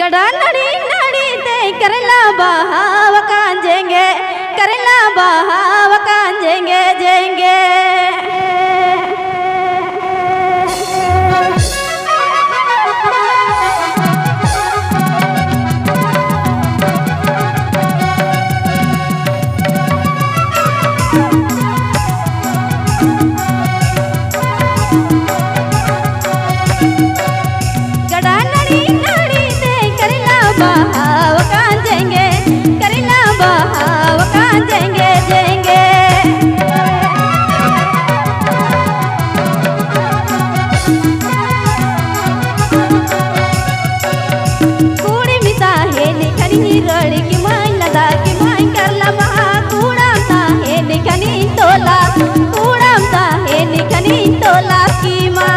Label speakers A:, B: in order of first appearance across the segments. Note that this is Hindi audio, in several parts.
A: गड़ा नड़ी नड़ी ते करला बहाव कांजेंगे, करला बहाव कांजेंगे जेंगे। गड़ा नड़ी नड़ी ते करला बहाव कांजेंगे, करला बहाव कांजेंगे जेंगे। कूड़ी मिता है निखनी रड़ी की माई लदा की माई करला बहा कूड़ामता है निखनी तोला, कूड़ामता है निखनी तोला की माँ।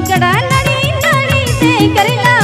A: गड़ा नड़ी नड़ी ते करला